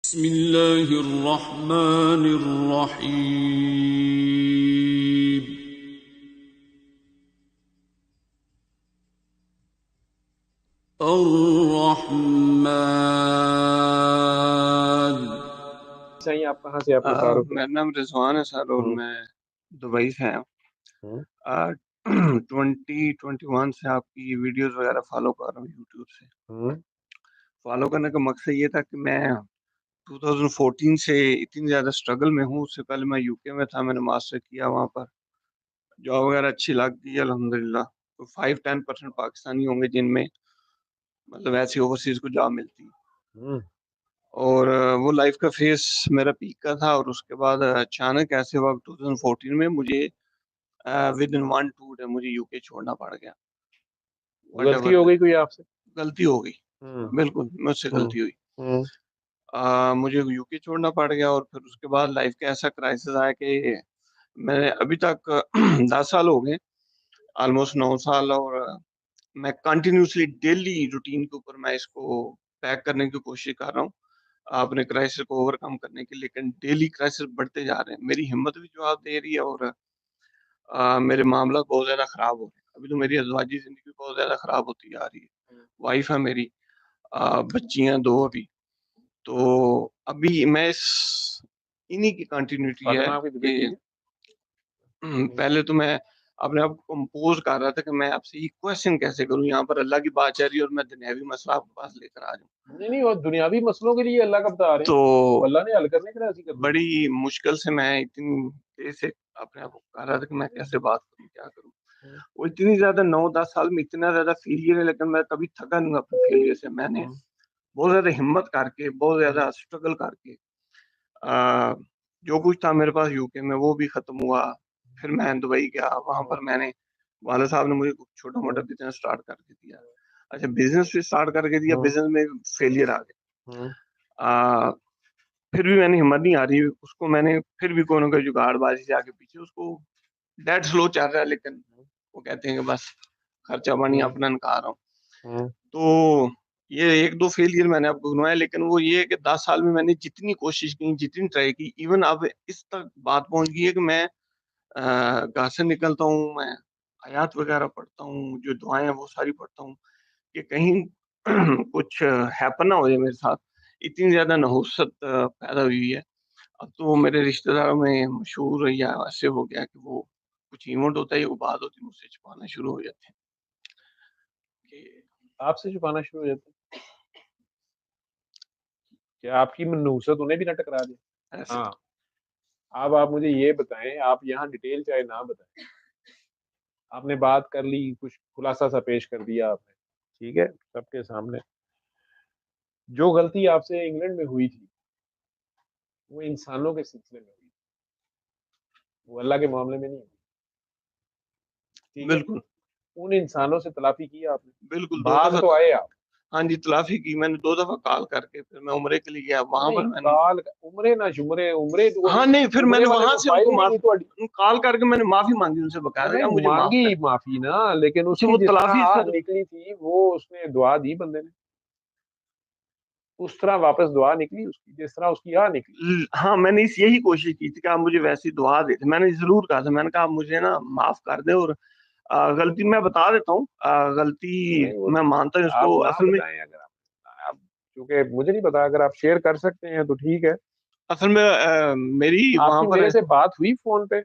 बिस्मिल्लाहिर्रहमानिर्रहीम। अर्रहमान। सही। आप कहाँ से आपका तारुफ है? मेरा नाम रिजवान है सर और मैं दुबई से हूँ। 2021 से आपकी वीडियोस वगैरह फॉलो कर रहा हूँ यूट्यूब से। फॉलो करने का मकसद ये था कि मैं 2014 से इतनी ज़्यादा स्ट्रगल में हूँ। उससे पहले मैं यूके में था, मैंने मास्टर किया, वहाँ पर जॉब वगैरह अच्छी लग गई अल्हम्दुलिल्लाह। तो 5-10% पाकिस्तानी होंगे जिनमें मतलब ऐसी ओवरसीज को जॉब मिलती। और वो लाइफ का फेस मेरा पीक का था और उसके बाद अचानक ऐसे वक्त 2014 में मुझे विद इन 1-2 डे मुझे यूके छोड़ना पड़ गया। गलती हो गई कोई आपसे? गलती हो गई, बिल्कुल मुझसे गलती हुई। मुझे यूके छोड़ना पड़ गया और फिर उसके बाद लाइफ का ऐसा क्राइसिस आया कि मैं अभी तक 10 साल हो गए, ऑलमोस्ट 9 साल, और मैं कंटिन्यूसली डेली रूटीन के ऊपर मैं इसको पैक करने की कोशिश कर रहा हूँ अपने क्राइसिस को ओवरकम करने के लिए। लेकिन डेली क्राइसिस बढ़ते जा रहे हैं, मेरी हिम्मत भी जवाब दे रही है और मेरे मामला बहुत ज़्यादा ख़राब हो रहे हैं। अभी तो मेरी अज़वाजी ज़िंदगी बहुत ज़्यादा ख़राब होती जा रही है। वाइफ है मेरी, बच्चियाँ 2 अभी। तो अभी मैं इन्हीं की कंटिन्यूटी है कि पहले तो मैं अपने आप को कंपोज कर रहा था कि मैं आपसे ये क्वेश्चन कैसे करूं। यहाँ पर अल्लाह की बात चल रही है और मैं दुनियावी मसला आपके पास लेकर आ जाऊं। नहीं, वो दुनियावी मसलों के लिए अल्लाह का बता रहे हैं, तो अल्लाह ने हल करने के लिए ऐसी कर दी। बड़ी मुश्किल से मैं इतनी देर से अपने आप को कह रहा था कि मैं कैसे बात करूं, क्या करूं। वो इतनी ज्यादा 9-10 साल में इतना ज्यादा फेलियर है, लेकिन मैं कभी थका नहीं अपने फेलियर से। मैंने बहुत ज्यादा हिम्मत करके, बहुत ज्यादा स्ट्रगल करके जो कुछ था मेरे पास यूके में वो भी खत्म हुआ। फिर मैं दुबई गया, वहां पर मैंने, वाला साहब ने मुझे छोटा मोटा बिजनेस स्टार्ट करके दिया। अच्छा, बिजनेस भी स्टार्ट करके दिया, बिजनेस में फेलियर आ गया। फिर भी मैंने हिम्मत नहीं आ रही उसको, मैंने फिर भी कोई ना कोई जुगाड़बाजी से आगे पीछे उसको, डेट स्लो चल रहा है, लेकिन वो कहते हैं कि बस खर्चा पानी अपना निकाल रहा हूँ। तो ये 1-2 फेलियर मैंने आपको गिनवाया, लेकिन वो ये है कि 10 साल में मैंने जितनी कोशिश की, जितनी ट्राई की, इवन अब इस तक बात पहुंच गई है कि मैं घर से निकलता हूँ, मैं आयात वगैरह पढ़ता हूँ, जो दुआएं हैं वो सारी पढ़ता हूँ कि कहीं कुछ हैपन ना हो जाए मेरे साथ। इतनी ज्यादा नहुसत पैदा हुई है। अब तो मेरे रिश्तेदारों में मशहूर या ऐसे हो गया कि वो कुछ इवेंट होता है, वो बात होती है, मुझसे छुपाना शुरू हो जाते हैं कि आपसे छुपाना शुरू हो जाते हैं? क्या आपकी मनहूसत उन्हें भी न टकरा दे? ऐसे। हाँ। अब आप मुझे ये बताएं, आप यहाँ डिटेल चाहे ना बताएं, आपने बात कर ली, कुछ खुलासा सा पेश कर दिया आपने, ठीक है, सबके सामने। जो गलती आपसे इंग्लैंड में हुई थी वो इंसानों के सिलसिले में हुई, वो अल्लाह के मामले में नहीं हुई, ठीक है। बिल्कुल उन इंसानों से तलाफी की आपने, बिल्कुल 2 भाग दफा तो आए आप। हाँ जी, तलाफी की मैंने 2 दफा कॉल करके। फिर मैं उम्रे के लिए गया, वहां नहीं, पर मैंने, काल उम्रे ना शुमरे, उम्रे हाँ नहीं, फिर उम्रे मैंने वाले वहां को से फाइल उनको ही नहीं माफी, थोड़ी। कॉल करके मैंने माफी मांगी उनसे, बकायदा नहीं, यार मुझे माफ कर। मांगी माफी ना, लेकिन अच्छा, उसकी वो जिस तरह तलाफी आह सर, निकली थी वो उसने दुआ दी बंदे ने, उस तरह वापस दुआ निकली उसकी, जिस तरह उसकी आह निकली। हाँ मैंने यही कोशिश की थी कि आप मुझे वैसी दुआ दे दे। मैंने जरूर कहा था, मैंने कहा आप मुझे ना माफ कर दे। और गलती मैं बता देता हूँ, गलती नहीं, वो मैं मानता हूँ आप उसको ना असल में। बताएं, अगर आप क्योंकि मुझे नहीं पता, अगर आप शेयर कर सकते हैं तो ठीक है। असल में मेरी वहां आपकी पर मेरे से बात हुई फोन पे?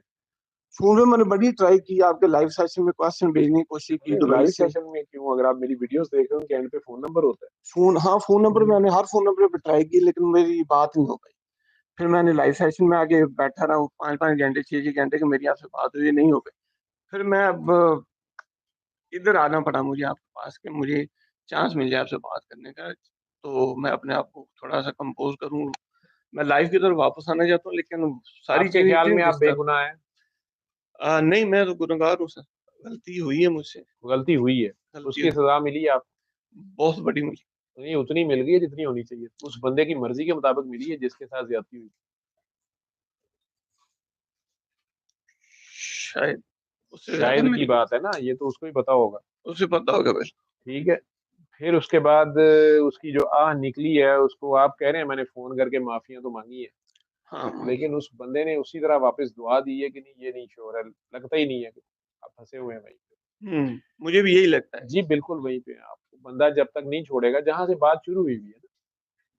फोन में मैंने बड़ी ट्राई की, आपके लाइव सेशन में क्वेश्चन भेजने की कोशिश की नहीं, दुबई लाइव से। सेशन में क्यों? अगर आप मेरी वीडियोस देख रहे हो उनके एंड पे फोन नंबर होता है। फोन, हाँ फोन नंबर, मैंने हर फोन नंबर पे ट्राई की, लेकिन मेरी बात नहीं हो पाई। फिर मैंने लाइव सेशन में आके बैठा रहा हूँ 5-5 घंटे, 6-6 घंटे की मेरी आपसे बात हुई, नहीं हो गई। फिर मैं अब इधर आना पड़ा मुझे आपके पास कि मुझे चांस मिल जाए आपसे बात करने का, तो मैं अपने आप को थोड़ा सा कंपोज करूँ, मैं लाइफ की तरफ वापस आना चाहता हूँ। लेकिन सारी आपके चीजें ख्याल इतनी में आप डिस्टर्ब, बेगुनाह हैं? नहीं मैं तो गुनहगार हूँ सर, गलती हुई है मुझसे, गलती हुई है, गलती उसकी हुई, सजा मिली आपको? बहुत बड़ी मुझे। नहीं, उतनी मिल गई है जितनी होनी चाहिए, उस बंदे की मर्जी के मुताबिक मिली है जिसके साथ ज्यादती हुई। शायद उससे ज्यादा शायद मिल की गई, बात है ना, ये तो उसको ही पता होगा। उसे पता होगा भाई। ठीक है, फिर उसके बाद उसकी जो आह निकली है उसको आप कह रहे हैं मैंने फोन करके माफिया तो मांगी है, हाँ लेकिन उस बंदे ने उसी तरह वापस दुआ दी है कि नहीं ये नहीं श्योर है, लगता ही नहीं है कि आप फंसे हुए हैं वहीं पे। मुझे भी यही लगता है। जी बिल्कुल वहीं पे हैं आप, बंदा जब तक नहीं छोड़ेगा जहां से बात शुरू हुई हुई है ना,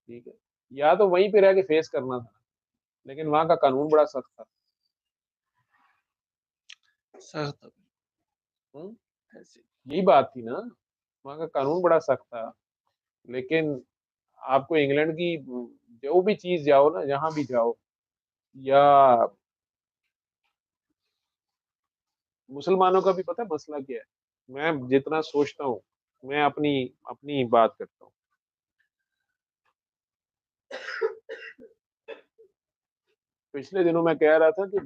ठीक है, या तो वहीं पे रह के फेस करना था, लेकिन वहां का कानून बड़ा सख्त था। सर तब हम्म, ऐसे यही बात थी ना, वहां का कानून बड़ा सख्त था। लेकिन आपको इंग्लैंड की जो भी चीज जाओ ना, जहां भी जाओ, या मुसलमानों का भी पता है मसला क्या है, मैं जितना सोचता हूँ, मैं अपनी अपनी बात करता हूँ। पिछले दिनों मैं कह रहा था कि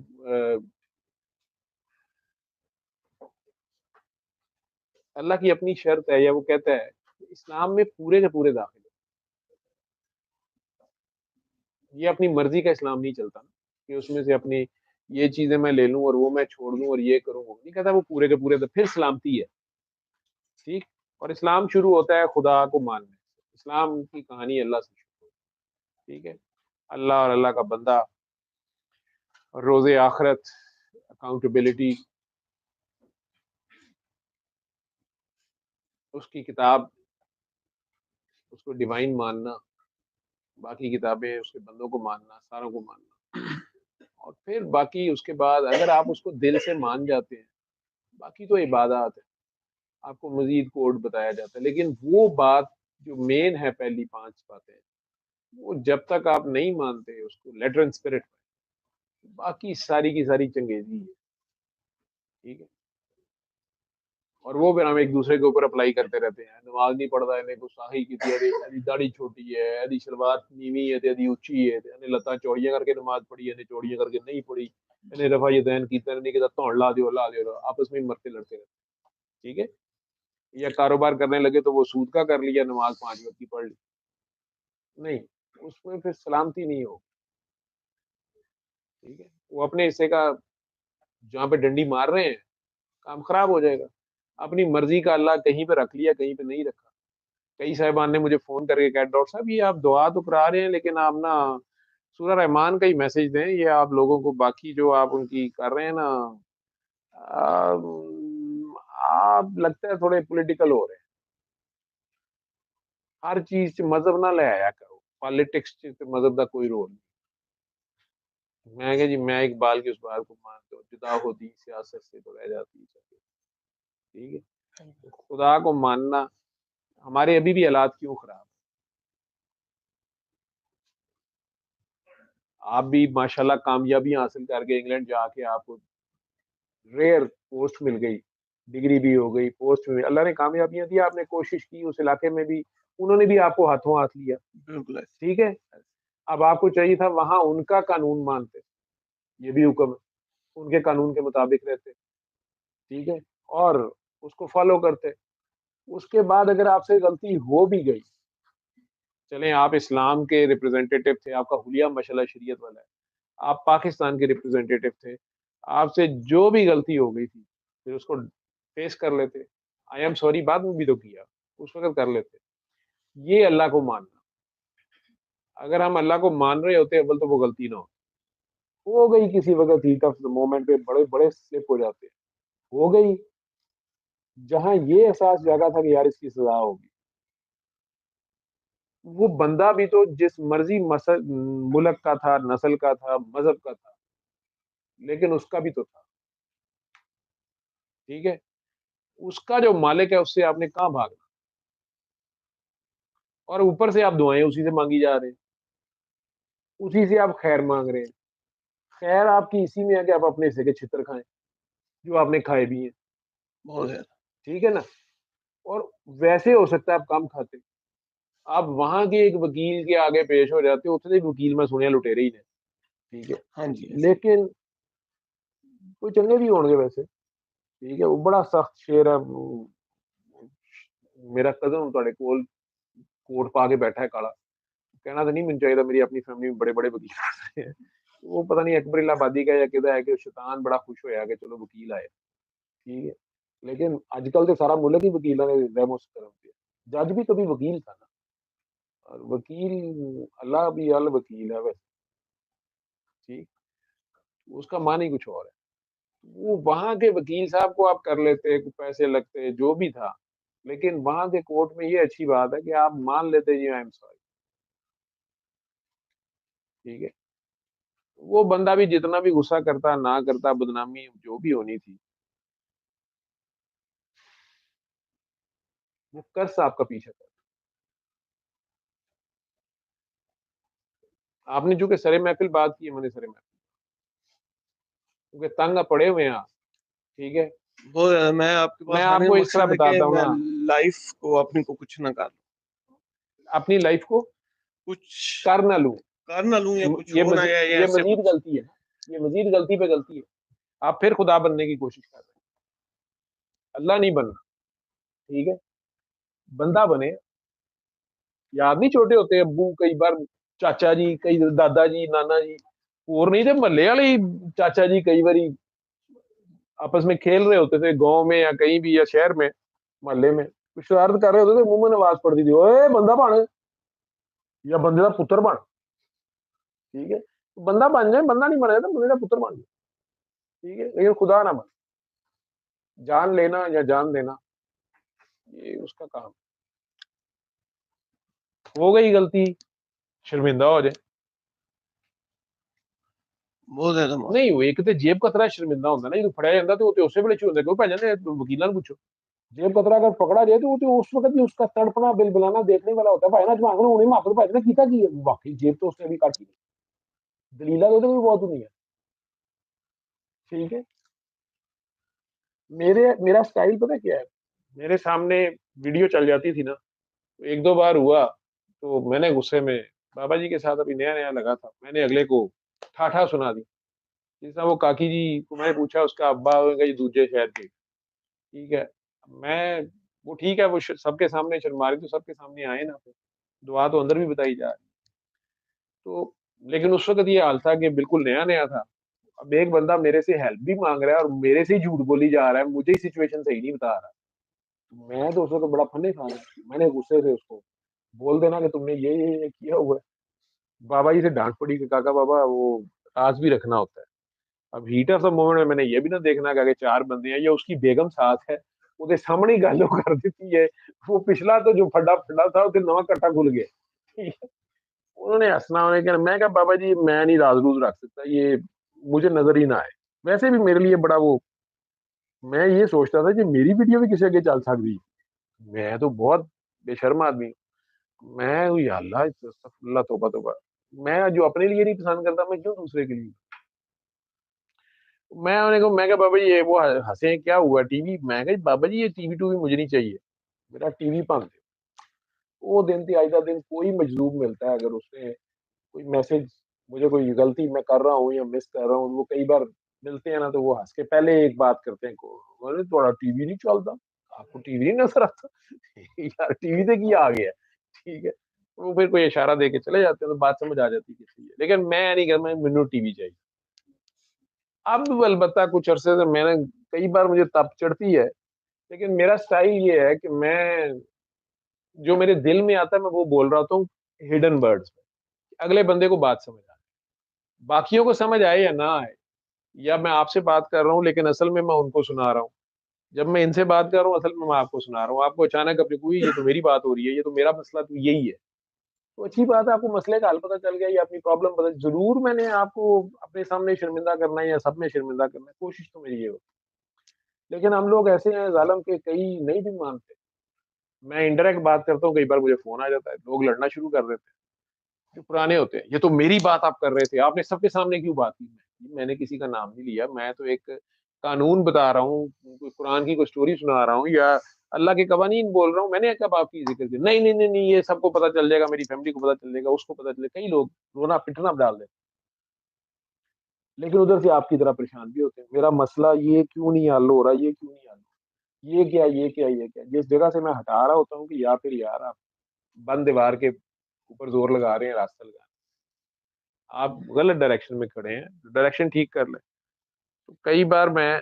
अल्लाह की अपनी शर्त है, या वो कहता है इस्लाम में पूरे के पूरे दाखिल हो। ये अपनी मर्जी का इस्लाम नहीं चलता ना, कि उसमें से अपनी ये चीजें मैं ले लूं और वो मैं छोड़ दूं और ये करूं, वो नहीं कहता, वो पूरे के पूरे फिर सलामती है। ठीक। और इस्लाम शुरू होता है खुदा को मानने से, इस्लाम की कहानी अल्लाह से शुरू होती है। ठीक है। अल्लाह और अल्लाह का बंदा, और रोजे आखरत, अकाउंटेबिलिटी, उसकी किताब, उसको डिवाइन मानना, बाकी किताबें उसके बंदों को मानना, सारों को मानना, और फिर बाकी उसके बाद अगर आप उसको दिल से मान जाते हैं, बाकी तो इबादत है, आपको मजीद कोड बताया जाता है। लेकिन वो बात जो मेन है, पहली 5 बातें, वो जब तक आप नहीं मानते उसको लेटर एंड स्पिरिट, बाकी सारी की सारी चंगेजी है। ठीक है। और वो फिर हम एक दूसरे के ऊपर अप्लाई करते रहते हैं, नमाज नहीं पढ़ता इन्हें गुस्साही की थी, अरे दाढ़ी छोटी है, अरे शलवार नीवी है, अरे ऊंची है, इन्हें लत्ता चौड़ियां करके नमाज पढ़ी, इन्हें चौड़ियां करके नहीं पढ़ी, इन्हें रफा यदैन की नहीं कहता तौड़ ला दियो, आपस में मरते लड़ते रहते। ठीक है। या कारोबार करने लगे तो वो सूद का कर लिया, नमाज 5 वक्त की पढ़ ली, नहीं, उसमें फिर सलामती नहीं हो। ठीक है। वो अपने हिस्से का जहाँ पे डंडी मार रहे हैं, काम खराब हो जाएगा। अपनी मर्जी का अल्लाह कहीं पे रख लिया, कहीं पे नहीं रखा। कई साहिबान ने मुझे फोन करके कहा डॉक्टर साहब ये आप दुआ तो करा रहे हैं, लेकिन आप ना सूरह रहमान का ही मैसेज दें, ये आप लोगों को बाकी जो आप उनकी कर रहे हैं ना, आप लगता है थोड़े पॉलिटिकल हो रहे हैं। हर चीज च मजहब ना ले आया करो, पॉलिटिक्स च ते मजहब का कोई रोल नहीं। मैं कहा जी मैं इकबाल की उस बात को मानता हूँ, जुदा होती सियासत से तो रह जाती है। ठीक है। तो खुदा को मानना, हमारे अभी भी हालात क्यों खराब, आप भी माशाल्लाह कामयाबियां हासिल करके इंग्लैंड जाके आपको रेयर पोस्ट मिल गई, डिग्री भी हो गई, पोस्ट में अल्लाह ने कामयाबियां दी, आपने कोशिश की उस इलाके में भी, उन्होंने भी आपको हाथों हाथ लिया। बिल्कुल ऐसे। ठीक है। अब आपको चाहिए था वहां उनका कानून मानते, ये भी हुक्म है, उनके कानून के मुताबिक रहते। ठीक है। और उसको फॉलो करते। उसके बाद अगर आपसे गलती हो भी गई, चलें आप इस्लाम के रिप्रेजेंटेटिव थे, आपका हुलिया माशाल्लाह शरीयत वाला है, आप पाकिस्तान के रिप्रेजेंटेटिव थे, आपसे जो भी गलती हो गई थी, फिर उसको फेस कर लेते, आई एम सॉरी बाद में भी तो किया, उस वक्त कर लेते। ये अल्लाह को मानना, अगर हम अल्लाह को मान रहे होते अव्वल तो वो गलती ना हो गई किसी वक्त हीट ऑफ द मोमेंट पे बड़े बड़े स्लिप हो जाते हैं, हो गई, जहां ये एहसास जागा था कि यार इसकी सजा होगी, वो बंदा भी तो जिस मर्जी मसल मुल्क का था, नस्ल का था, मजहब का था, लेकिन उसका भी तो था। ठीक है। उसका जो मालिक है उससे आपने कहाँ भागना, और ऊपर से आप दुआएं उसी से मांगी जा रहे हैं, उसी से आप खैर मांग रहे हैं। खैर आपकी इसी में है कि आप अपने हिस्से के छितर खाएं, जो आपने खाए भी हैं। बहुत ज्यादा। ठीक है ना। और वैसे हो सकता है आप कम खाते, आप वहां के एक वकील के आगे पेश हो जाते हो, उतने वकील मैं सुनिया लुटेरे ही ने। ठीक है। हाँ जी ऐसे। लेकिन कोई चंगे भी होंगे वैसे। ठीक है। वो बड़ा सख्त शेर है मेरा कजन थोड़े कोल कोट पा के बैठा है काला, कहना तो नहीं मन चाहिए, मेरी अपनी फैमिली में बड़े बड़े वकील हैं। वो पता नहीं अकबर इलाहाबादी का या किदा है कि शैतान बड़ा खुश होया कि चलो वकील आए। ठीक है। लेकिन आजकल तो सारा मुल्क ही वकीलों ने रहमो करम पे, जज भी कभी वकील था ना, और वकील अल्लाह भी अल वकील है वैसे, ठीक, उसका मान ही कुछ और है। वो वहां के वकील साहब को आप कर लेते, पैसे लगते, जो भी था, लेकिन वहां के कोर्ट में ये अच्छी बात है कि आप मान लेते जी आई एम सॉरी, ठीक है। वो बंदा भी जितना भी गुस्सा करता ना करता, बदनामी जो भी होनी थी, वो कर्ज आपका पीछे था। आपने जो कि सरे महफिल बात की है, मैंने सरे महफिल, क्योंकि तंग पड़े हुए हैं आप, ठीक है। वो मैं आपके मैं पास आने का आपको इस तरह मकसद है कि बताता हूँ मैं ना, लाइफ को अपनी को कुछ ना कर अपनी लाइफ को कुछ कर ना लूं, कर ना लूं या कुछ ये हो ना या ये ऐसे मजीद कुछ। गलती है, ये मजीद गलती पे गलती है। आप फिर खुदा बनने की कोशिश कर रहे हैं, अल्लाह नहीं बनना, ठीक है। बंदा बने। याद नहीं, छोटे होते अब्बू कई बार, चाचा जी कई, दादा जी, नाना जी, और नहीं थे महल्ले वाले ही, चाचा जी कई बारी आपस में खेल रहे होते थे गांव में या कहीं भी या शहर में, मोहल्ले में कुछ शरारत कर रहे होते थे, मुंह में आवाज पड़ती थी, ओए बंदा बन, या बंदे का पुत्र बन, ठीक है। तो बंदा बन जाए, बंदा नहीं बना तो बंदे का पुत्र बन जाए, ठीक है, लेकिन खुदा ना बन। जान लेना या जान देना, ये उसका काम। हो गई गलती, शर्मिंदा हो जाए, बहुत ज्यादा मौत। नहीं वो एक तो जेब कतरा शर्मिंदा होता ना, जो फड़ਿਆ ਜਾਂਦਾ ਤੇ ਉਹ ਤੇ ਉਸੇ ਵੇਲੇ ਚ ਹੁੰਦਾ, ਕਿਉਂ ਭੈਣ ਨੇ वकील ਨੂੰ पूछो, जेब कतरा अगर पकड़ा जाए तो वो तो उस वक्त ही उसका तड़पना बिलबिलाना देखने वाला होता है, भाई ना जमांग ने उन्हें माफी भाई ने कीता की है, वाकई जेब तो उसने भी काटी, दलीला तो भी बहुत नहीं है, ठीक है। मेरा स्टाइल पता क्या है, मेरे सामने वीडियो चल जाती थी ना, तो एक दो बार हुआ तो मैंने गुस्से में, बाबा जी के साथ अभी नया नया लगा था, मैंने अगले को ठाठा सुना दी। जैसा वो काकी जी को मैंने पूछा, उसका अब्बा होगा जी दूसरे शहर के, ठीक है। मैं, वो ठीक है, वो सबके सामने शर्मा रही तो सबके सामने आए ना, फिर दुआ तो अंदर भी बताई जा रही, तो लेकिन उस वक्त ये हाल था कि बिल्कुल नया नया था। अब एक बंदा मेरे से हेल्प भी मांग रहा है और मेरे से ही झूठ बोली जा रहा है, मुझे ही सिचुएशन सही नहीं बता रहा, तो मैं तो उस वक्त बड़ा फन्ने खा गया, मैंने गुस्से से उसको बोल देना कि तुमने ये किया हुआ है। बाबा जी से डांट पड़ी कि काका बाबा वो राज भी रखना होता है। अब हीट ऑफ द मोमेंट में मैंने ये भी ना देखना कि आगे चार बंदे हैं या उसकी बेगम साथ है, ਉਹਦੇ ਸਾਹਮਣੇ ਹੀ ਗੱਲ ਉਹ ਕਰ ਦਿੱਤੀ है, वो पिछला तो जो फड्डा फड्डा था उसे नवा कट्टा खुल गया, ठीक है। उन्होंने हंसना, उन्होंने कहना, मैं कहा बाबा जी मैं नहीं राज रूज रख सकता, ये मुझे नजर ही ना आए। वैसे भी मेरे लिए बड़ा वो, मैं ये सोचता था कि मेरी वीडियो भी किसी आगे चल सकती है, मैं तो बहुत बेशर्म आदमी हूँ। मैं हुई अल्लाह, अल्लाह तौबा तौबा, मैं जो अपने लिए नहीं पसंद करता मैं क्यों दूसरे के लिए। मैं उन्हें को, मैं कहा बाबा जी ये वो हंसे क्या हुआ टीवी, मैं कहा बाबा जी ये टीवी टूवी मुझे नहीं चाहिए, मेरा टीवी भंग दे। वो दिन थी, आज का दिन कोई मजलूम मिलता है अगर उसने कोई मैसेज, मुझे कोई गलती मैं कर रहा हूँ या मिस कर रहा हूँ, वो कई बार मिलते हैं ना, तो वो हंस के पहले एक बात करते हैं को, अरे थोड़ा टीवी नहीं चलता, आपको टीवी नहीं नजर आता यार टीवी से क्या आ गया, ठीक है। वो फिर कोई इशारा दे के चले जाते हैं, तो बात समझ आ जाती है किसी है, लेकिन मैं नहीं कर, मैं मैनू टीवी चाहिए। अब अलबत्ता कुछ अरसे से मैंने, कई बार मुझे तप चढ़ती है, लेकिन मेरा स्टाइल ये है कि मैं जो मेरे दिल में आता है मैं वो बोल रहा हूँ, हिडन वर्ड्स, अगले बंदे को बात समझ आए, बाकियों को समझ आए या ना आए, या मैं आपसे बात कर रहा हूँ लेकिन असल में मैं उनको सुना रहा हूँ, जब मैं इनसे बात कर रहा हूँ असल में मैं आपको सुना रहा हूँ, आपको अचानक अपनी कोई ये तो मेरी बात हो रही है, ये तो मेरा मसला तो यही है, तो अच्छी बात है, आपको मसले का हल पता चल गया या अपनी प्रॉब्लम पता, जरूर मैंने आपको अपने सामने शर्मिंदा करना है या सब में शर्मिंदा करना है, कोशिश तो मेरी ये हो, लेकिन हम लोग ऐसे हैं जालम के कई नहीं भी मानते। मैं इनडायरेक्ट बात करता हूँ, कई बार मुझे फोन आ जाता है, लोग लड़ना शुरू कर देते हैं, जो पुराने होते हैं, ये तो मेरी बात आप कर रहे थे, आपने सबके सामने क्यों बात की, मैंने किसी का नाम नहीं लिया, मैं तो एक कानून बता रहा हूँ, कोई कुरान की कोई स्टोरी सुना रहा हूँ या अल्लाह के कवानीन बोल रहा हूँ, मैंने कब आपकी जिक्र किया, नहीं नहीं नहीं नहीं, ये सबको पता चल जाएगा, मेरी फैमिली को पता चल जाएगा, उसको पता चलेगा, कई लोग रोना पिटना डाल देते, लेकिन उधर से आपकी तरह परेशान भी होते हैं, मेरा मसला ये क्यों नहीं हल हो रहा, ये क्यों नहीं हल हो रहा? ये क्या, ये क्या, ये क्या, जिस जगह से मैं हटा रहा होता हूँ कि या फिर यार आप बंद दीवार के ऊपर जोर लगा रहे हैं, रास्ता लगा रहे हैं, आप गलत डायरेक्शन में खड़े हैं, डायरेक्शन ठीक कर लें। तो कई बार मैं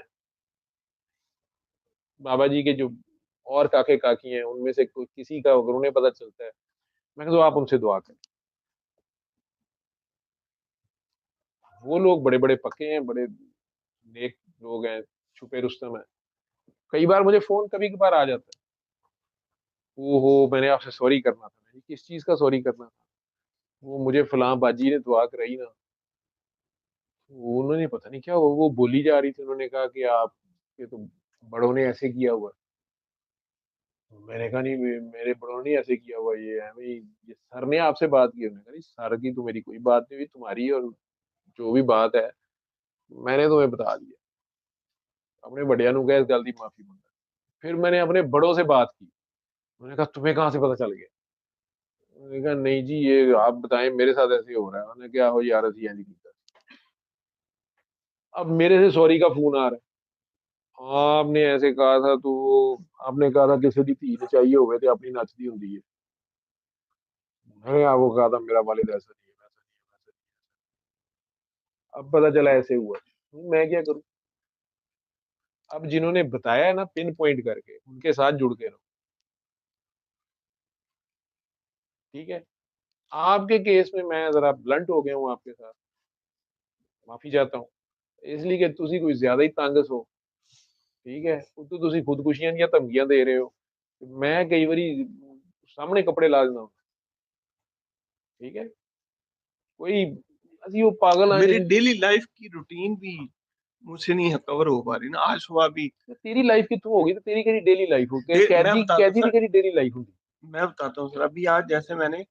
बाबा जी के जो और काके काकी हैं, उनमें से किसी का अगर उन्हें पता चलता है, मैं तो आप उनसे दुआ करें। वो लोग बड़े बड़े पक्के हैं, बड़े नेक लोग हैं, छुपे रुस्तम है। कई बार मुझे फोन कभी कभार आ जाता है, ओहो मैंने आपसे सॉरी करना था। मैंने किस चीज का सॉरी करना था? वो मुझे फलां बाजी ने दुआ कराई ना, वो उन्होंने पता नहीं क्या वो बोली जा रही थी, उन्होंने कहा कि आप ये तो बड़ों ने ऐसे किया हुआ है। मैंने कहा नहीं मेरे बड़ों ने ऐसे किया हुआ, ये है भाई, ये सर ने आपसे बात की? उन्होंने कहा नहीं सर की तो मेरी कोई बात नहीं हुई, तुम्हारी और जो भी बात है मैंने तुम्हें बता दिया। अपने बड़िया नु गए इस गल की माफी मंगा। फिर मैंने अपने बड़ों से बात की, उन्होंने कहा तुम्हें कहाँ से पता चल गया? मैंने कहा नहीं जी ये आप बताएं, मेरे साथ ऐसे हो रहा है। उन्होंने क्या हो यार असी इंज कीता। अब मेरे से सॉरी का फोन आ रहा है, हाँ आपने ऐसे कहा था, तो आपने कहा था किसी की धी ने चाहिए हुए थे अपनी नचदी होंगी है। मैंने आपको कहा था मेरा वालिद ऐसा नहीं है, वैसा नहीं है, वैसा नहीं है। अब पता चला ऐसे हुआ, मैं क्या करूं? अब जिन्होंने बताया है ना पिन पॉइंट करके, उनके साथ जुड़ के रहो, ठीक है। आपके केस में मैं जरा ब्लंट हो गया हूँ आपके साथ, माफी चाहता हूँ, इसलिए कि तुसी कोई ज्यादा ही तंग सो, ठीक है। उतो तुसी खुदकुशियां ਦੀਆਂ ਧਮਕੀਆਂ ਦੇ ਰਹੇ ਹੋ, मैं कई बारी सामने कपड़े ला देना, ठीक है। कोई ਅਸੀਂ ਉਹ पागल हाँ मेरी जिन्हें डेली लाइफ की रूटीन भी मुझसे नहीं कवर हो पा रही ना। आज सुबह भी तेरी लाइफ कितनी होगी तो तेरी केड़ी डेली लाइफ हो मैं कैदी बताता कैदी सर, दी केड़ी डेली लाइफ होगी? मैं बताता हूँ सर। अभी आज जैसे मैंने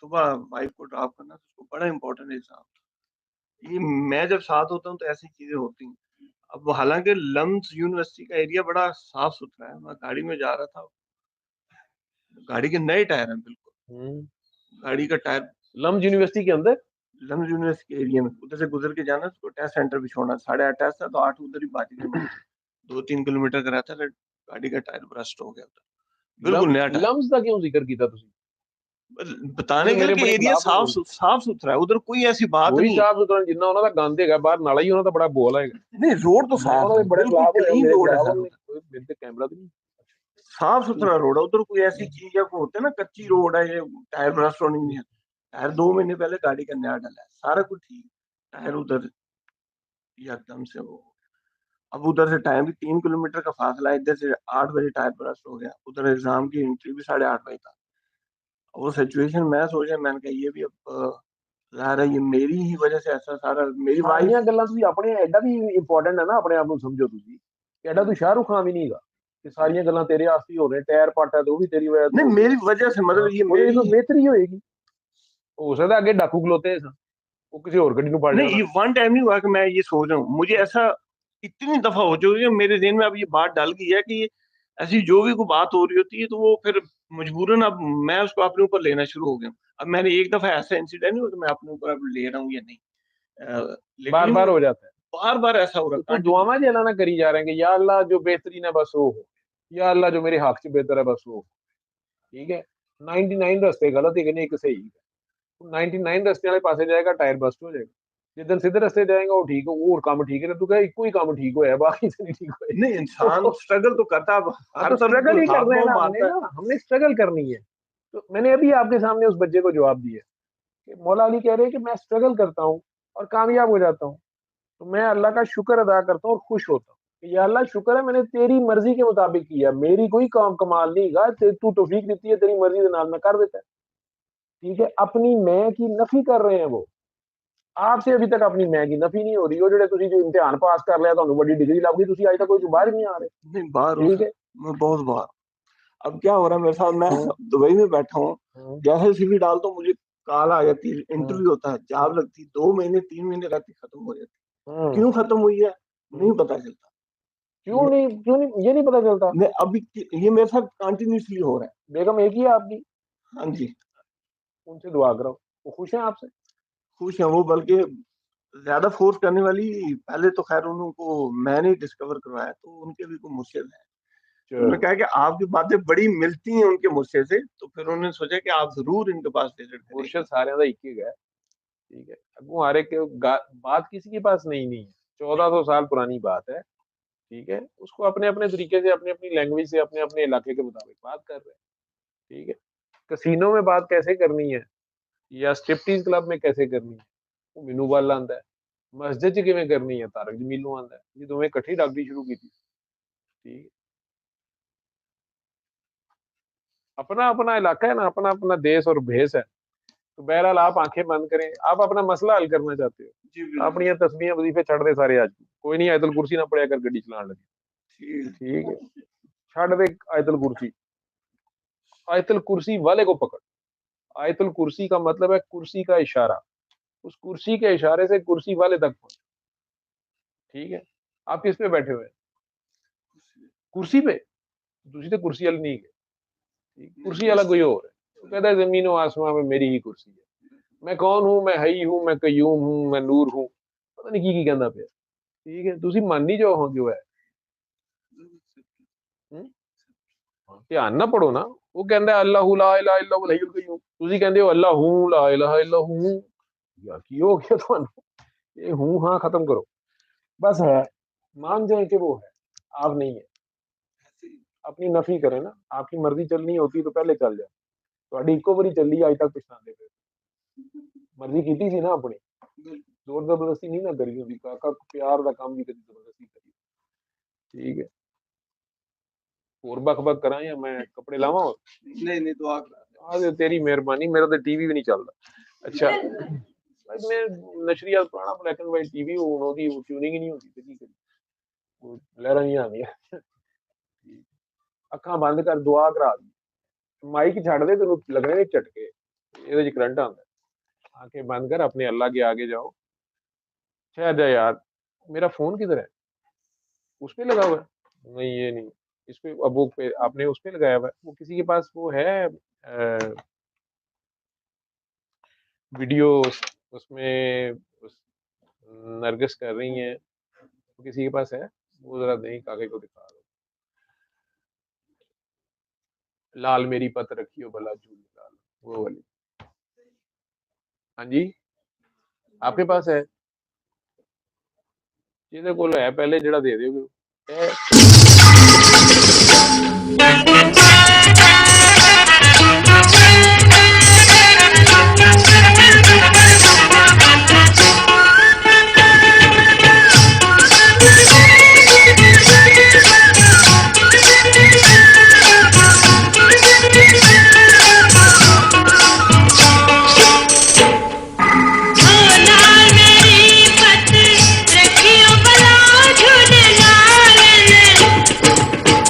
सुबह वाइफ को ड्रॉप करना, तो उसको बड़ा इंपॉर्टेंट एग्जाम था। ये मैं जब साथ होता हूँ तो ऐसी चीजें होती हैं। अब हालांकि लम्स यूनिवर्सिटी का एरिया बड़ा साफ सुथरा है, मैं गाड़ी में जा रहा था, गाड़ी के नए टायर हैं बिल्कुल, गाड़ी का टायर लम्स यूनिवर्सिटी के अंदर? लम्स यूनिवर्सिटी के एरिया में उधर से गुजर के जाना, उसको टेस्ट सेंटर भी छोड़ना, 8:30 टेस्ट था तो 8 उधर ही बच गए। 2-3 किलोमीटर का रहता है, गाड़ी का टायर ब्रस्ट हो गया उधर, बिल्कुल नया टायर। लम्स का क्यों जिक्र किया तुसी? बताने ਤੁਸੀਂ का ਮੇਰੇ कि बड़े एरिया खिलाफ हो, साफ सुथरा है, उधर कोई ऐसी बात ਕੋਈ नहीं है। ਸਾਫ ਸੁਥਰਾ ਜਿੰਨਾ ਉਹਨਾਂ ਦਾ ਗੰਦ ਹੈਗਾ ਬਾਹਰ ਨਾਲਾ ਹੀ ਉਹਨਾਂ ਦਾ ਬੜਾ ਬੋਲ ਹੈਗਾ। नहीं, रोड तो मैं साफ ਉਹਨਾਂ है, ਦੇ बड़े बिल्कुल खिलाफ होया, क्लीन मेरे रोड है खिलाफ सर उधर। उन्होंने मेरे पे कैमरा तो नहीं? साफ सुथरा ठीक रोड है उधर, कोई ऐसी चीज है वो होते है ना कच्ची रोड है, ये टायर ब्रस्ट होनी नहीं है। टायर 2 महीने पहले गाड़ी का नया डला है, सारा कुछ ठीक। टायर उधर एकदम से वो, अब उधर से टाइम भी 3 किलोमीटर का फासला है, इधर से 8 बजे टायर ब्रस्ट हो गया, उधर एग्जाम की एंट्री भी 8:30 बजे था। वो सिचुएशन मैं सोचा, मैंने कहा ये भी अब ਜ਼ਾਹਿਰ है ये मेरी ही वजह से ऐसा सारा, मेरी वाइफ। ਸਾਰੀਆਂ ਗੱਲਾਂ ਤੁਸੀਂ ਆਪਣੇ ਐਡਾ ਵੀ ਇੰਪੋਰਟੈਂਟ ਹੈ ਨਾ ਆਪਣੇ ਆਪ ਨੂੰ ਸਮਝੋ ਤੁਸੀਂ, ਐਡਾ ਤੂੰ ਸ਼ਾਹਰੁਖ ਖਾਨ ਵੀ ਨਹੀਂਗਾ ਕਿ ਸਾਰੀਆਂ ਗੱਲਾਂ ਤੇਰੇ ਵਾਸਤੇ ਹੀ ਹੋ ਰਹੇ, ਟਾਇਰ ਪਾਟਾ ਤੇ ਉਹ ਵੀ ਤੇਰੀ ਵਜ੍ਹਾ ਤੋਂ नहीं ਹੋ ਗਿਆ। मेरी वजह से, मतलब ये ਉਹਦੇ मेरी, ਤੋਂ ਬਿਹਤਰੀ ਹੋਏਗੀ, ਹੋ ਸਕਦਾ ਅੱਗੇ ਡਾਕੂ ਖਲੋਤੇ ਸਨ, ਉਹ ਕਿਸੇ ਹੋਰ ਗੱਡੀ ਨੂੰ ਫੜ नहीं ਜਾਣਾ। ये वन टाइम नहीं हुआ कि मैं ये सोच रहा हूँ, मुझे ऐसा इतनी दफा हो चुकी है, मेरे ज़हन में अब ये बात डल गई है कि ऐसी जो भी कोई बात हो रही होती है तो वो फिर मजबूरन अब मैं उसको अपने ऊपर लेना शुरू हो गया हूँ। अब मैंने एक दफा ऐसा इंसिडेंट नहीं हुआ तो मैं अपने ऊपर अब ले रहा हूँ या नहीं, बार बार लेकिन हो जाता है बार बार ऐसा हो रहा तो है। दुआवा ज अल्लाह ना करी जा रहे हैं कि या अल्लाह जो बेहतरीन है बस वो हो, या अल्लाह जो मेरे हक च बेहतर है बस वो हो, ठीक है। 99 रस्ते गलत है कि नहीं, एक सही है। 99 रस्ते वाले पासे जाएगा टायर बस्ट हो जाएगा, जिधर सीधे रस्ते जाएगा वो ठीक हो, वो और काम ठीक है, तू कहे इको ही काम ठीक होया बाकी से नहीं ठीक होया। नहीं इंसान स्ट्रगल तो करता है, अब हाँ हर तो तरफ स्ट्रगल ही हाथ करना है पांव ना हमने, मारता है। ना हमने स्ट्रगल करनी है। तो मैंने अभी आपके सामने उस बच्चे को जवाब दिया कि मौला अली कह रहे हैं कि मैं स्ट्रगल करता हूँ और कामयाब हो जाता हूँ, तो मैं अल्लाह का शुक्र अदा करता हूँ और खुश होता हूँ कि या अल्लाह शुक्र है मैंने तेरी मर्जी के मुताबिक किया, मेरी कोई काम कमाल नहीं गा, तू तौफीक देती है तेरी मर्जी के नाल मैं कर देता है, ठीक है। अपनी मैं की नफी कर रहे हैं वो, आपसे अभी तक अपनी मैं की नफी नहीं हो रही। वो ਜਿਹੜੇ ਤੁਸੀਂ जो इम्तिहान पास कर लिया ਤੁਹਾਨੂੰ ਵੱਡੀ डिग्री ਲੱਗ गई, ਤੁਸੀਂ ਅੱਜ तक कोई बाहर ही नहीं आ रहे, नहीं बाहर हो ठीक सर, है। मैं बहुत बाहर। अब क्या हो रहा है मेरे साथ, मैं दुबई में बैठा हूँ, हाँ, जैसे सीवी डालता हूँ मुझे कॉल आ जाती है, हाँ, इंटरव्यू होता है, जॉब लगती, 2 महीने 3 महीने रहती, खत्म हो जाती। हाँ, क्यों खत्म हुई है नहीं पता चलता। क्यों नहीं ये नहीं पता चलता? मैं अभी ये मेरे साथ कंटिन्यूसली हो रहा है। बेगम एक ही है आपकी? हाँ जी, उनसे दुआ करो, वो खुश हैं आपसे? खुश है वो, बल्कि ज्यादा फोर्स करने वाली, पहले तो खैर उनको मैंने डिस्कवर करवाया तो उनके भी कोई मुर्शिद है, तो उन्होंने चलो कहा कि आपकी बातें बड़ी मिलती हैं उनके मुझसे से, तो फिर उन्होंने सोचा कि आप जरूर इनके पास विजिट मुर्शद करेंगे। सारे का एक ही है, ठीक है। अगू हारे के बात किसी के पास नहीं नहीं है, 1400 साल पुरानी बात है, ठीक है, उसको अपने अपने तरीके से, अपनी अपनी लैंग्वेज से, अपने अपने इलाके के मुताबिक बात कर रहे हैं। ठीक है, कसिनो में बात कैसे करनी है या स्ट्रिप्टीज क्लब में कैसे करनी है, वो मैनू वाल आंदा है। मस्जिद च किवें करनी है, तारक जमील नूं आंदा है। ये दोवें इकट्ठी डॉक्टरी शुरू की थी। ठीक है, अपना अपना इलाका है ना, अपना अपना देश और भेस है। तो बहरहाल आप आंखें बंद करें, आप अपना मसला हल करना चाहते हो, जी बिल्कुल अपनी तस्बीहें वजीफे छड़ दे सारे। आज कोई नहीं आयतुल कुर्सी ना पढ़िया कर गड्डी चलाने लगे। ठीक ठीक है, छड़ दे आयतुल कुर्सी। आयतुल कुर्सी वाले को पकड़। आयतुल कुर्सी का मतलब है कुर्सी का इशारा। उस कुर्सी के इशारे से कुर्सी वाले तक पहुंच। ठीक है, आप किस पे बैठे हुए हैं? कुर्सी पे। दूसरी तो कुर्सी वाली नहीं है, कुर्सी वाला कोई और है। तो कहता है जमीन और आसमां में मेरी ही कुर्सी है। मैं कौन हूं? मैं हई हूं, मैं कयूम हूं, मैं नूर हूं, पता नहीं की कहना पे। ठीक है, तुसी मानी जो हो क्यों है। ध्यान ना पढ़ो ना। वो कहता है अल्लाह ला इलाहा इल्ला हुवल हय्युल कय्यूम, तुसी कहंदे हो अल्लाह हूं ला इलाहा इल्ला हूं। यार की हो गया ਤੁਹਾਨੂੰ? ये हूं हां खत्म करो। बस है, मान जाए कि वो है, आप नहीं है। अपनी नफी करें ना। आपकी मर्जी चलनी होती तो पहले चल जाए। ਤੁਹਾਡੀ ਇੱਕੋ ਵਾਰੀ ਚੱਲੀ ਅੱਜ ਤੱਕ ਪਛਤਾਉਂਦੇ ਪਏ। ਮਰਜ਼ੀ ਕੀਤੀ ਸੀ ਨਾ ਆਪਣੀ, ਜ਼ੋਰ ਜ਼ਬਰਦਸਤੀ ਨਹੀਂ ਨਾ ਕਰੀ ਹੁੰਦੀ। ਕਾਕਾ ਪਿਆਰ ਦਾ ਕੰਮ ਵੀ ਕਦੀ ਜ਼ਬਰਦਸਤੀ ਕਰੀ। ਠੀਕ ਹੈ, ਹੋਰ ਬਕ ਕਰਾਂ ਜਾਂ ਮੈਂ ਕੱਪੜੇ ਲਾਵਾਂ? ਹੋਰ नहीं नहीं दुआ करा ਆ ਤੇਰੀ ਮਿਹਰਬਾਨੀ, ਮੇਰਾ ਤਾਂ ਟੀਵੀ ਵੀ ਨਹੀਂ ਚੱਲਦਾ। ਅੱਛਾ, ਮੈਂ ਨਸ਼ਰੀਆ ਪੁਰਾਣਾ ਬਲੈਕ ਐਂਡ ਵਾਈਟ ਟੀਵੀ, ਹੁਣ ਉਹਦੀ ਟਿਊਨਿੰਗ ਹੀ ਨਹੀਂ ਹੁੰਦੀ ਤੇ ਕੀ ਕਰੀ, ਉਹ ਲਹਿਰਾਂ ਨਹੀਂ ਆਉਂਦੀਆਂ। ਅੱਖਾਂ ਬੰਦ ਕਰ, ਦੁਆ ਕਰਾ ਦੀ। माइक छड़ दे, तेन लगने ने झटके, ये करंट आता है। आंखें बंद कर, अपने अल्लाह के आगे जाओ। शायद यार मेरा फोन किधर है? उस पे लगा हुआ है? नहीं ये नहीं, इस पे अब वो पे आपने उस पे लगाया हुआ है। वो किसी के पास वो है वीडियो, उसमें उस नरगिस कर रही हैं, तो किसी के पास है? वो जरा नहीं, कागज को दिखा दो। लाल मेरी पत रखियो भला झूली लाल, वो वाली। हाँ जी, आपके पास है? ਜਿਹਦੇ ਕੋਲ ਹੈ ਪਹਿਲੇ ਜਿਹੜਾ ਦੇ ਦਿਓ।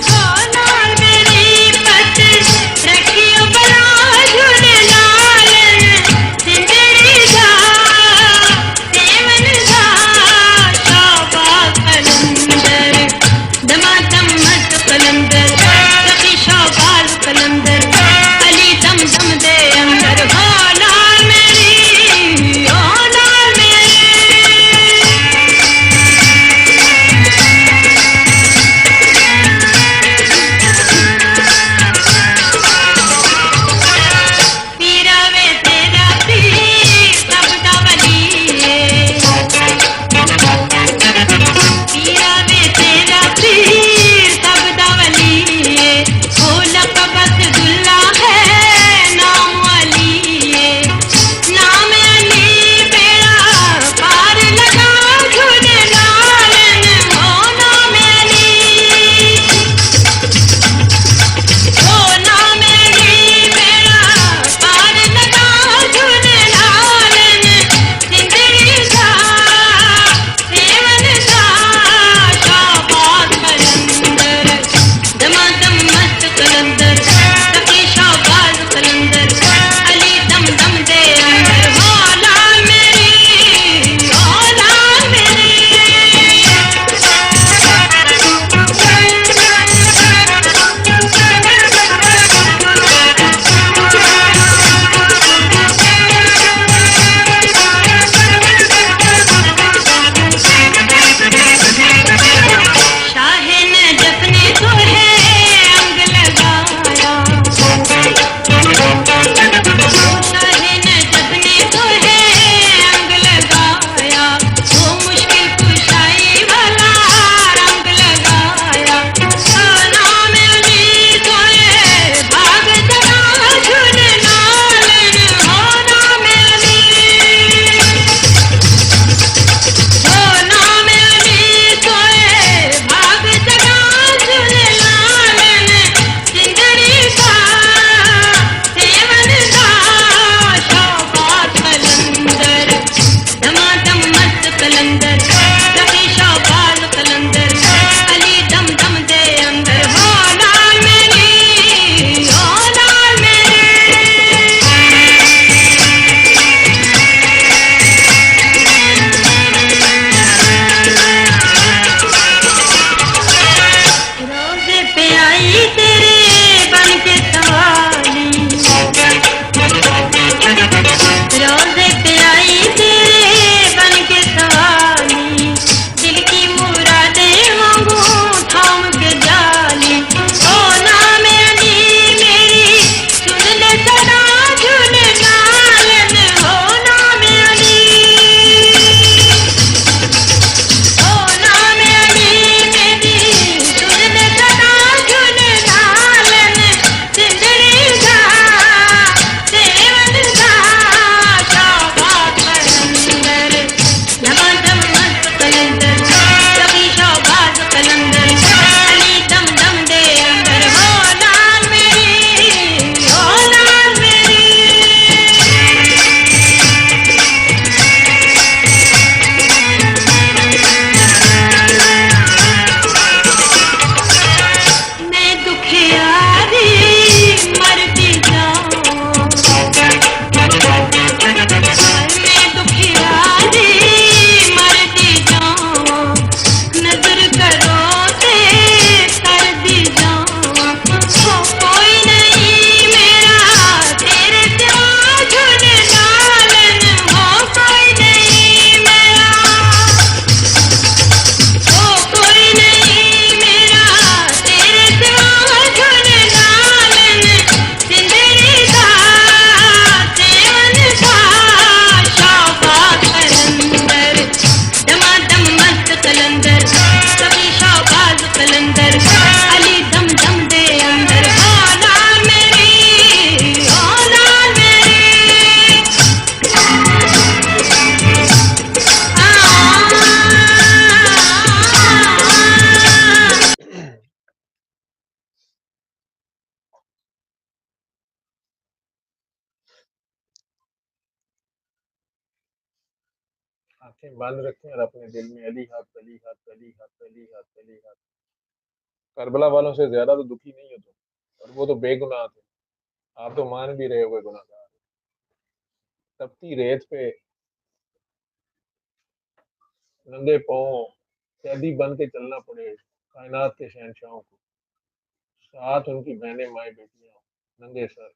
हो लाल मेरी आंखें बंद रखें और अपने दिल में अली हक अली हक अली हक अली हक अली हक। करबला वालों से ज्यादा तो दुखी नहीं हो तुम, और वो तो बेगुनाह थे। आप तो मान भी रहे हो गुनाहगार। तपती रेत पे नंगे पाँव कैदी बन के चलना पड़े कायनात के शहंशाहों को, साथ उनकी बहनें माए बेटियां हो नंगे सर,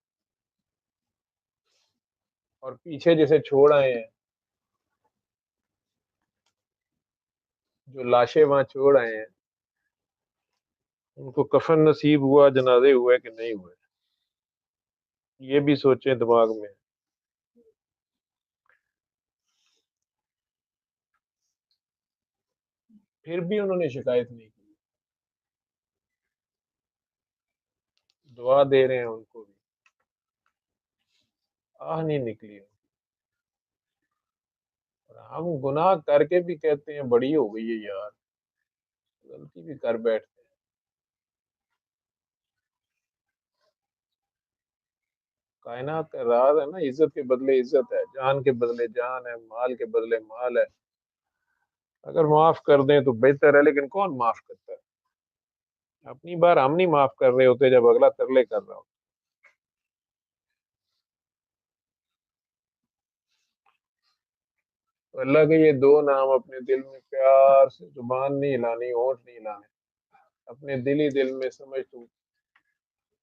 और पीछे जिसे छोड़ आए हैं, जो लाशें वहां छोड़ आए हैं, उनको कफन नसीब हुआ, जनाजे हुए कि नहीं हुए, ये भी सोचें दिमाग में। फिर भी उन्होंने शिकायत नहीं की, दुआ दे रहे हैं उनको भी, आह नहीं निकली। और हम गुनाह करके भी कहते हैं बड़ी हो गई है यार, गलती भी कर बैठते हैं। कायनात का राज है ना, इज्जत के बदले इज्जत है, जान के बदले जान है, माल के बदले माल है। अगर माफ कर दें तो बेहतर है, लेकिन कौन माफ करता है? अपनी बार हम नहीं माफ कर रहे होते जब अगला तरले कर रहा हो। तो अल्लाह के ये दो नाम अपने दिल में प्यार से, जुबान नहीं हिलानी, होंठ नहीं हिलाने, अपने दिल ही दिल में समझ तू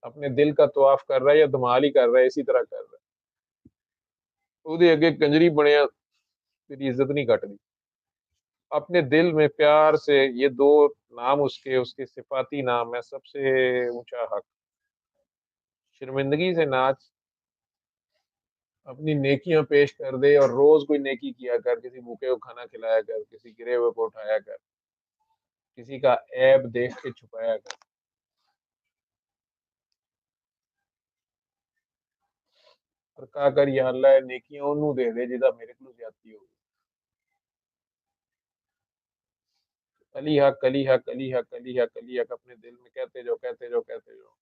अपने दिल का तवाफ कर रहा है या धमाल ही कर रहा है, इसी तरह कर रहा है। ਉਹਦੇ ਅੱਗੇ कंजरी बनया, तेरी इज्जत नहीं घटती। अपने दिल में प्यार से ये दो नाम उसके उसके सिफाती नाम है, सबसे ऊंचा हक। शर्मिंदगी से नाच, अपनी नेकियां पेश कर दे, और रोज कोई नेकी किया कर, किसी भूखे को खाना खिलाया कर, किसी गिरे हुए को उठाया कर, किसी का ऐब देख के छुपाया कर। और कहा कर या अल्लाह नेकियां ओनू दे दे जिदा मेरे को ज्यादती हो। अली हक अली हक अली हक अली हक अली हक, अपने दिल में कहते जाओ कहते जाओ कहते जाओ।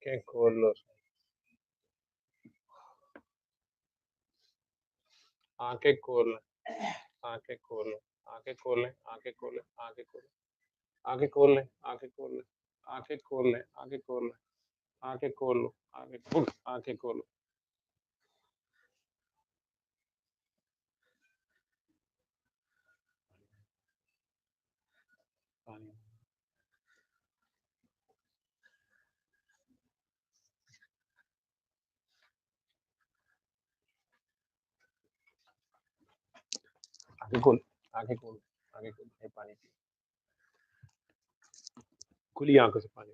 आंखें खोल लो, आंखें खोल, आंखें खोल, आंखें खोल, आंखें खोल, आंखें खोल, आंखें खोल लें, आंखें खोल लें, आंखें खोल लें, आंखें खोल लें, आंखें खोल लो, आंखें खोल, आंखें खोलो। पानी, आंखें खोल, आंखें खोल, आंखें खोल, ये पानी पी, खुली आंखों से पानी।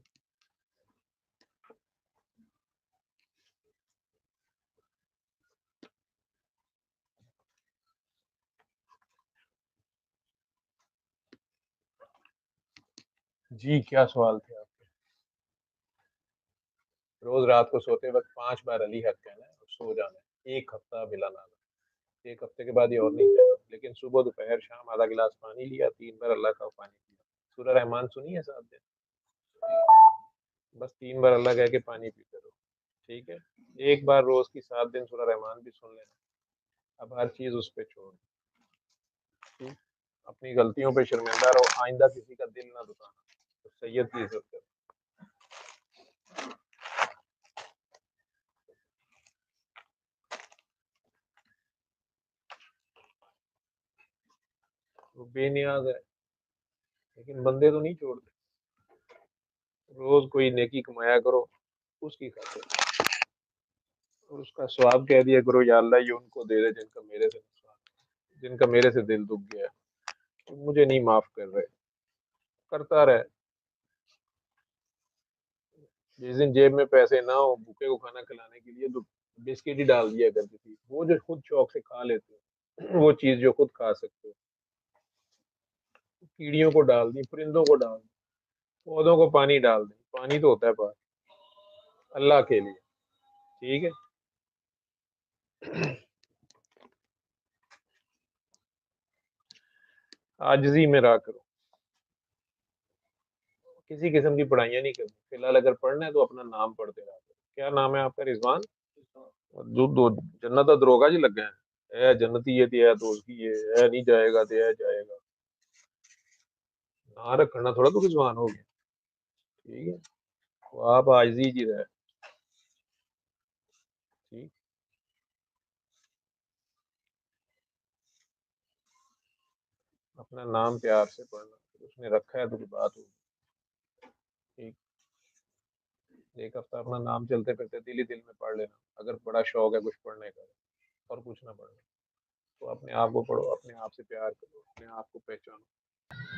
जी क्या सवाल थे आपके? रोज रात को सोते वक्त 5 बार अली हक कहना है और सो जाना है, 1 हफ्ता बिला नाना। 1 हफ्ते के बाद ये और नहीं कहना, लेकिन सुबह दोपहर शाम आधा गिलास पानी लिया, 3 बार अल्लाह का पानी पिया। सूरह रहमान सुनी है 7 दिन, बस 3 बार अल्लाह कह के पानी पीते रहो, ठीक है। 1 बार रोज की 7 दिन सूरह रहमान भी सुन लेना। अब हर चीज उस पे छोड़, ठीक? अपनी गलतियों पे शर्मिंदा रहो, आइंदा किसी का दिल ना दुखाना, तो सैयद की इज्जत करो। वो बेनियाज है, लेकिन बंदे तो नहीं छोड़ते। रोज कोई नेकी कमाया करो उसकी खातिर, और उसका स्वाब कह दिया करो, या अल्लाह ये उनको दे दे जिनका मेरे से नुकसान, जिनका मेरे से दिल दुख गया, तुम मुझे नहीं माफ कर रहे। करता रहे। जिस दिन जेब में पैसे ना हो, भूखे को खाना खिलाने के लिए तो बिस्किट ही डाल दिया करती थी, वो जो खुद शौक से खा लेते हो, वो चीज जो खुद खा सकते हो, कीड़ियों को डाल दी, परिंदों को डाल दी, पौधों को पानी डाल दी। पानी तो होता है पास, अल्लाह के लिए, ठीक है। आजिज़ी में रहा करो, किसी किस्म की पढ़ाइयाँ नहीं करनी। फिलहाल अगर पढ़ना है तो अपना नाम पढ़ते रहा करो। क्या नाम है आपका? रिजवान। दो दो जन्नत दा दरोगा जी लगे हैं, ए जन्नती है ते है दोस्ती है, ए नहीं जाएगा ते है जाएगा। ना रखना थोड़ा तो रिजवान हो गया, ठीक है। तो आप आजिज़ी जी रहे, ठीक। अपना नाम प्यार से पढ़ना, उसने रखा है तो कोई बात होगी, ठीक। 1 हफ्ता अपना नाम चलते फिरते दिल ही दिल में पढ़ लेना, अगर बड़ा शौक है कुछ पढ़ने का, और कुछ ना पढ़ना। तो अपने आप को पढ़ो, अपने आप से प्यार करो, अपने आप को पहचानो।